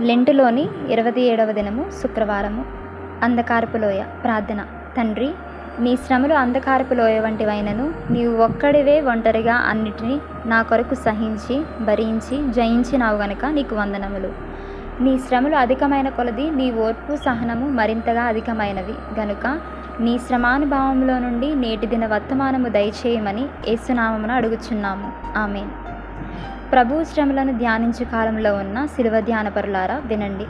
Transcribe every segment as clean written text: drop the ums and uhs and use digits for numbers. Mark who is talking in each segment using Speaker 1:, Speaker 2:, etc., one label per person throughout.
Speaker 1: లెంటులోని 27వ దినము శుక్రవారము. అంధకారపు లోయ. ప్రార్థన. తండ్రి, నీ శ్రమలు అంధకారపు లోయ వంటివైనను నీవు ఒక్కడివే ఒంటరిగా అన్నిటినీ నా కొరకు సహించి భరించి జయించినావు గనుక నీకు వందనములు. నీ శ్రమలు అధికమైన కొలది నీ ఓర్పు సహనము మరింతగా అధికమైనవి గనుక నీ శ్రమానుభావంలో నుండి నేటి దిన వర్తమానము దయచేయమని యేసునామమున అడుగుచున్నాము. ఆమేన్. ప్రభువు శ్రమలను ధ్యానించు కాలంలో ఉన్న శిలువ ధ్యానపరులారా వినండి.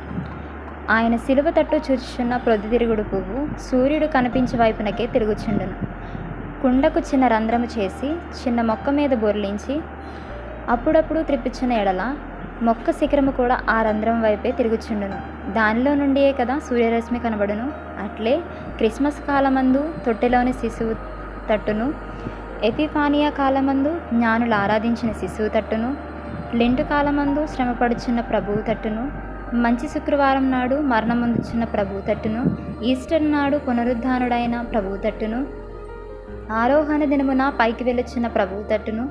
Speaker 1: ఆయన శిలువ తట్టు చూచుచున్న ప్రొద్దుతిరుగుడు పువ్వు సూర్యుడు కనిపించే వైపునకే తిరుగుచుండును. కుండకు చిన్న రంధ్రము చేసి చిన్న మొక్క మీద బొర్లించి అప్పుడప్పుడు త్రిప్పుచున్న ఎడల మొక్క శిఖరము కూడా ఆ రంధ్రం వైపే తిరుగుచుండును. దానిలో నుండియే కదా సూర్యరశ్మి కనబడును. అట్లే క్రిస్మస్ కాలమందు తొట్టెలోని శిశువు తట్టును, ఎపిఫానియా కాలమందు జ్ఞానులు ఆరాధించిన శిశువు తట్టును, లెంటు కాలమందు శ్రమపడుచున్న ప్రభువు తట్టును, మంచి శుక్రవారం నాడు మరణమొందుచున్న ప్రభువు తట్టును, ఈస్టర్ నాడు పునరుద్ధానుడైన ప్రభువు తట్టును, ఆరోహణ దినమున పైకి వెళ్ళుచున్న ప్రభువు తట్టును,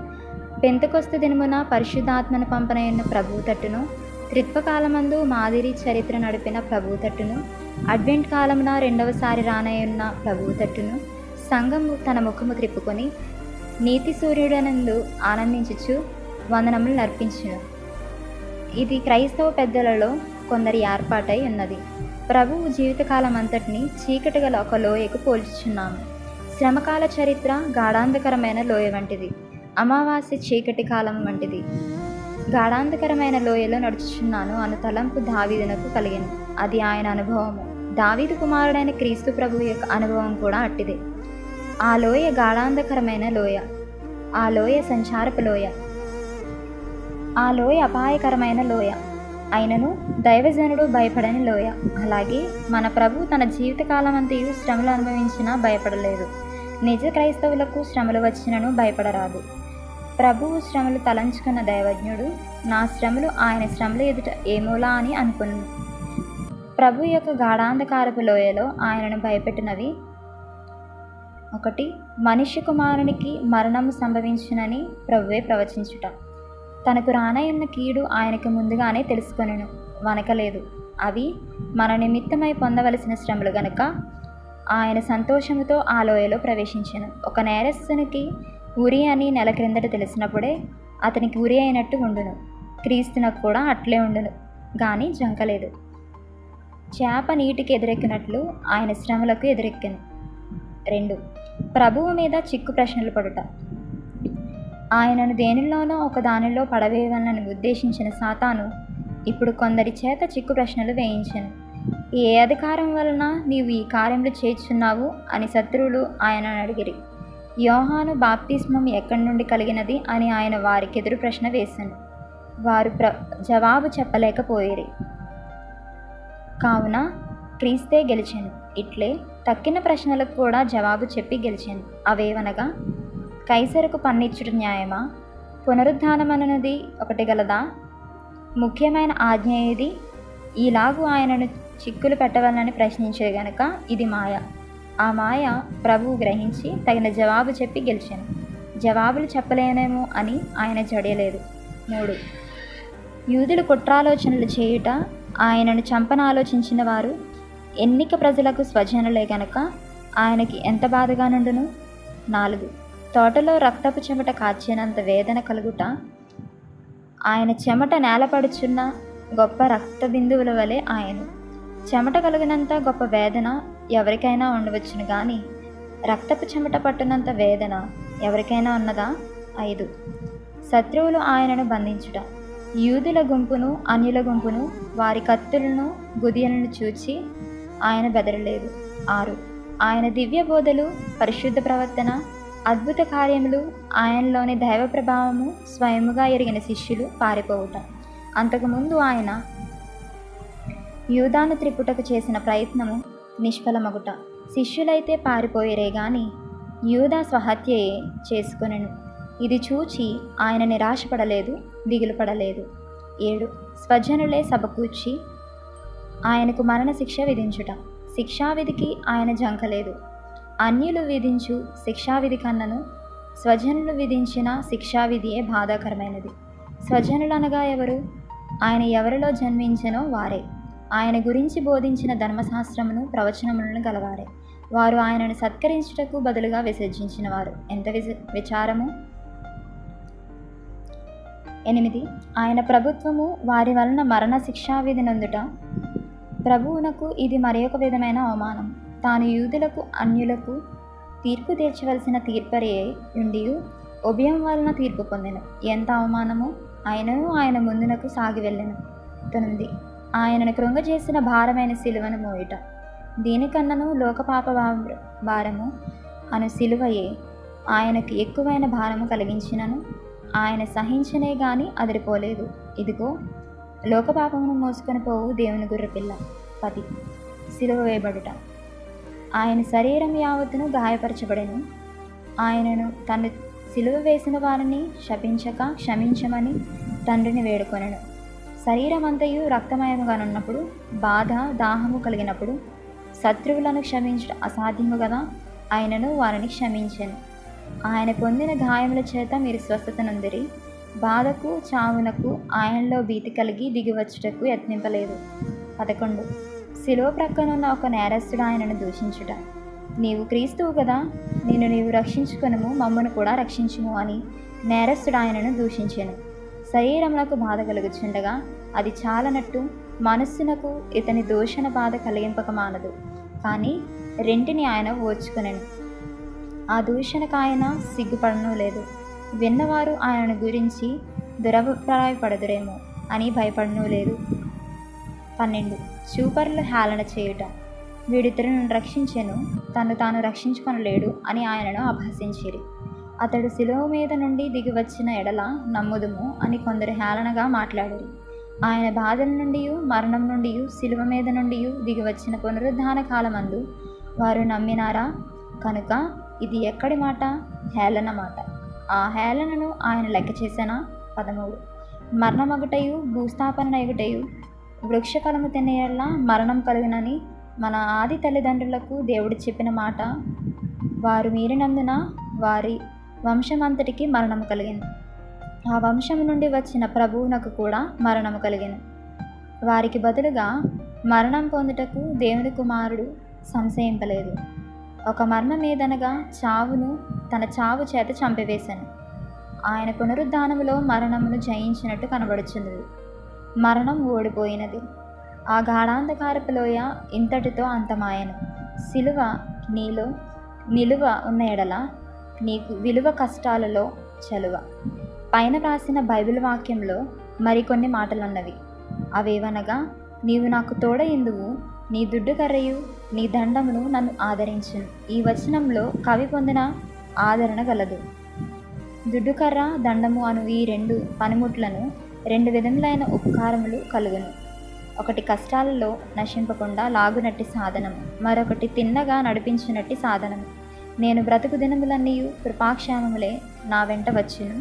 Speaker 1: పెంతెకొస్తు దినమున పరిశుద్ధాత్మను పంపనయున్న ప్రభువు తట్టును, త్రిత్వకాలమందు మాదిరి చరిత్ర నడిపిన ప్రభువు తట్టును, అడ్వెంట్ కాలమున రెండవసారి రానయున్న ప్రభువు తట్టును, సంఘము తన ముఖము త్రిప్పుకొని నీతి సూర్యుడనందు ఆనందించుచు వందనములు నర్పించును. ఇది క్రైస్తవ పెద్దలలో కొందరి ఏర్పాటై ఉన్నది. ప్రభువు జీవితకాలం అంతటిని చీకటి గల ఒక లోయకు పోల్చుచున్నాము. శ్రమకాల చరిత్ర గాఢాంధకరమైన లోయ వంటిది. అమావాస్య చీకటి కాలం వంటిది. గాఢాంధకరమైన లోయలో నడుచుచున్నాను అను తలంపు దావీదునకు కలిగెను. అది ఆయన అనుభవము. దావీదు కుమారుడైన క్రీస్తు ప్రభువు యొక్క అనుభవం కూడా అట్టిదే. ఆ లోయ గాఢాంధకరమైన లోయ, ఆ లోయ సంచారపు లోయ, ఆ లోయ అపాయకరమైన లోయ. అయినను దైవజనుడు భయపడని లోయ. అలాగే మన ప్రభు తన జీవితకాలమంతయు శ్రమలు అనుభవించినా భయపడలేదు. నిజ క్రైస్తవులకు శ్రమలు వచ్చినను భయపడరాదు. ప్రభువు శ్రమలు తలంచుకున్న దైవజ్ఞుడు నా శ్రమలు ఆయన శ్రమల ఎదుట ఏమోలా అని అనుకున్నాను. ప్రభు యొక్క గాఢాంధకారపు లోయలో ఆయనను భయపెట్టినవి: 1. మనిషి కుమారునికి మరణము సంభవించునని ప్రభువే ప్రవచించుట. తనకు రానయున్న కీడు ఆయనకు ముందుగానే తెలుసుకొనెను, వనకలేదు. అవి మన నిమిత్తమై పొందవలసిన శ్రమలు గనుక ఆయన సంతోషముతో ఆ లోయలో ప్రవేశించెను. ఒక నేరస్తునికి ఉరి అని నెల క్రిందట తెలిసినప్పుడే అతనికి ఉరి అయినట్టు ఉండును. క్రీస్తునకు కూడా అట్లే ఉండును కానీ జంకలేదు. చేప నీటికి ఎదురెక్కినట్లు ఆయన శ్రమలకు ఎదురెక్కెను. 2. ప్రభువు మీద చిక్కు ప్రశ్నలు పడుట. ఆయనను దేనిలోనో ఒక దానిలో పడవేయాలని ఉద్దేశించిన సాతాను ఇప్పుడు కొందరి చేత చిక్కు ప్రశ్నలు వేయించెను. ఏ అధికారం వలన నీవు ఈ కార్యములు చేయుచున్నావు అని శత్రువులు ఆయనను అడిగిరి. యోహాను బాప్తిస్మం ఎక్కడి నుండి కలిగినది అని ఆయన వారికి ఎదురు ప్రశ్న వేశాను. వారు జవాబు చెప్పలేకపోయిరి. కావున క్రీస్తే గెలిచెను. ఇట్లే తక్కిన ప్రశ్నలకు కూడా జవాబు చెప్పి గెలిచెను. అవేవనగా: కైసరుకు పన్నిచ్చుట న్యాయమా? పునరుద్ధానమనున్నది ఒకటి గలదా? ముఖ్యమైన ఆజ్ఞ ఏది? ఈలాగు ఆయనను చిక్కులు పెట్టవాలని ప్రశ్నించే గనుక ఇది మాయ. ఆ మాయ ప్రభువు గ్రహించి తగిన జవాబు చెప్పి గెలిచాను. జవాబులు చెప్పలేనేమో అని ఆయన జడియలేదు. 3. యూదులు కుట్రాలోచనలు చేయుట, ఆయనను చంపనాలోచించిన వారు ఎన్నిక ప్రజలకు స్వజనులే గనుక ఆయనకి ఎంత బాధగా నుండును. 4. తోటలో రక్తపు చెమట కాచినంత వేదన కలుగుట, ఆయన చెమట నేలపడుచున్న గొప్ప రక్త బిందువుల వలె ఆయన. చెమట కలిగినంత గొప్ప వేదన ఎవరికైనా ఉండవచ్చును కానీ రక్తపు చెమట పట్టినంత వేదన ఎవరికైనా ఉన్నదా? 5. శత్రువులు ఆయనను బంధించుట, యూదుల గుంపును అన్యుల గుంపును వారి కత్తులను గుదియలను చూచి ఆయన బెదరలేదు. 6. ఆయన దివ్య బోధలు, పరిశుద్ధ ప్రవర్తన, అద్భుత కార్యములు, ఆయనలోని దైవ ప్రభావము స్వయముగా ఎరిగిన శిష్యులు పారిపోవుట. అంతకుముందు ఆయన యూదాను త్రిపుటకు చేసిన ప్రయత్నము నిష్ఫలమగుట. శిష్యులైతే పారిపోయిరే గాని యూదా స్వహత్యయే చేసుకొనెను. ఇది చూచి ఆయన నిరాశపడలేదు, దిగులు పడలేదు. 7. స్వజనులే సభకూర్చి ఆయనకు మరణశిక్ష విధించుట. శిక్షావిధికి ఆయన జంకలేదు. అన్యులు విధించు శిక్షావిధి కన్నను స్వజనులు విధించిన శిక్షావిధియే బాధాకరమైనది. స్వజనులు అనగా ఎవరు? ఆయన ఎవరిలో జన్మించెనో వారే. ఆయన గురించి బోధించిన ధర్మశాస్త్రమును ప్రవచనములను గలవారే. వారు ఆయనను సత్కరించుటకు బదులుగా విసర్జించిన వారు. ఎంత విచారము! 8. ఆయన ప్రభుత్వము వారి వలన మరణ శిక్షావిధి నొందుట. ప్రభువునకు ఇది మరి ఒక విధమైన అవమానం. తాను యూదులకు అన్యులకు తీర్పు తీర్చవలసిన తీర్పరి ఉండియు ఉభయం వలన తీర్పు పొందెను. ఎంత అవమానము! ఆయనను ఆయన ముందునకు సాగి వెళ్ళెను. 9. ఆయనను కృంగజేసిన భారమైన సిలువను మోయుట. దీనికన్నను లోకపాప భారము అను సిలువయే ఆయనకు ఎక్కువైన భారము కలిగించినను ఆయన సహించనే గాని అదిరిపోలేదు. ఇదిగో లోకపాపమును మోసుకొని పోవు దేవుని గుర్రపిల్ల. 10. సిలువ వేయబడుట. ఆయన శరీరం యావత్తును గాయపరచబడెను. ఆయనను తను సిలువ వేసిన వారిని శపించక క్షమించమని తండ్రిని వేడుకొనెను. శరీరమంతయు రక్తమయముగానున్నప్పుడు, బాధ దాహము కలిగినప్పుడు శత్రువులను క్షమించడం అసాధ్యము కదా. ఆయనను వారిని క్షమించెను. ఆయన పొందిన గాయముల చేత మీరు స్వస్థత నొందిరి. బాధకు చావునకు ఆయనలో భీతి కలిగి దిగివచ్చుటకు యత్నింపలేదు. 11. శిలువ ప్రక్కనున్న ఒక నేరస్తుడు ఆయనను దూషించుట. నీవు క్రీస్తువు కదా, నీవు రక్షించుకొనుము, మమ్మను కూడా రక్షించుము అని నేరస్తుడు ఆయనను దూషించెను. శరీరమునకు బాధ కలుగుచుండగా అది చాలనట్టు మనస్సునకు ఇతని దూషణ బాధ కలిగింపక మానదు. కానీ రెంటిని ఆయన ఓర్చుకొనెను. ఆ దూషణకు ఆయన సిగ్గుపడను లేదు. విన్నవారు ఆయనను గురించి దురభిప్రాయపడదురేమో అని భయపడను లేదు. 12. చూపరులు హేళన చేయుట. వీడితరును రక్షించెను, తను తాను రక్షించుకొనలేడు అని ఆయనను అపహసించిరి. అతడు శిలువ మీద నుండి దిగి వచ్చిన ఎడల నమ్ముదుము అని కొందరు హేళనగా మాట్లాడిరి. ఆయన బాధల నుండి మరణం నుండి శిలువ మీద నుండి దిగి వచ్చిన పునరుద్ధాన కాలమందు వారు నమ్మినారా? కనుక ఇది ఎక్కడి మాట? హేళన మాట. ఆ హేళనను ఆయన లెక్క చేసెనా? 13. మరణమగుటయు భూస్థాపన ఎగుటయు వృక్షఫలము తినేయల్లా మరణం కలుగునని మన ఆది తల్లిదండ్రులకు దేవుడు చెప్పిన మాట వారు మీరినందున వారి వంశమంతటికి మరణము కలిగింది. ఆ వంశము నుండి వచ్చిన ప్రభువునకు కూడా మరణము కలిగింది. వారికి బదులుగా మరణం పొందుటకు దేవుని కుమారుడు సంశయింపలేదు. ఒక మర్మమేదనగా చావును తన చావు చేత చంపివేశాను. ఆయన పునరుద్ధానములో మరణమును జయించినట్టు కనబడుచున్నది. మరణం ఓడిపోయినది. ఆ గాఢాంధకారపు లోయ ఇంతటితో అంతమాయను. సిలువ నీలో నిలువ ఉన్న ఎడల నీకు విలువ కష్టాలలో చలువ. పైన రాసిన బైబిల్ వాక్యంలో మరికొన్ని మాటలున్నవి. అవేవనగా, నీవు నాకు తోడయిందువు, నీ దుడ్డు కర్రయు నీ దండమును నన్ను ఆదరించును. ఈ వచనంలో కవి పొందిన ఆదరణ గలదు. దుడ్డుకర్ర దండము అను ఈ రెండు పనిముట్లను 2 విధములైన ఉపకారములు కలుగును. ఒకటి కష్టాలలో నశింపకుండా లాగునట్టి సాధనము, మరొకటి తిన్నగా నడిపించినట్టి సాధనము. నేను బ్రతుకు దినములన్నీయు కృపాక్షేమములే నా వెంట వచ్చును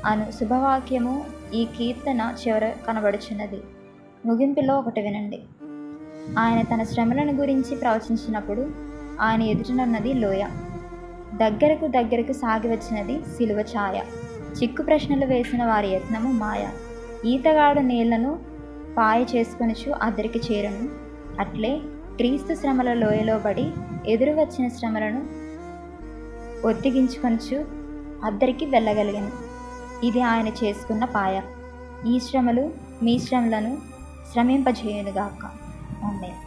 Speaker 1: అను శుభవాక్యము ఈ కీర్తన చివర కనబడుచున్నది. ముగింపులో ఒకటి వినండి. ఆయన తన శ్రమలను గురించి ప్రవచించినప్పుడు ఆయన ఎదుటనున్నది లోయ, దగ్గరకు సాగి వచ్చినది సిలువ ఛాయ. చిక్కు ప్రశ్నలు వేసిన వారి యత్నము మాయ. ఈతగాడు నీళ్లను పాయ చేసుకొనుచు అద్దరికి చేరును. అట్లే క్రీస్తు శ్రమల లోయలో పడి ఎదురు వచ్చిన శ్రమలను ఒత్తిగించుకొనుచు అద్దరికి వెళ్ళగలిగాను. ఇది ఆయన చేసుకున్న పాయ. ఈ శ్రమలు మీ శ్రమలను శ్రమింపజేయునుగాక. ఆమేన్.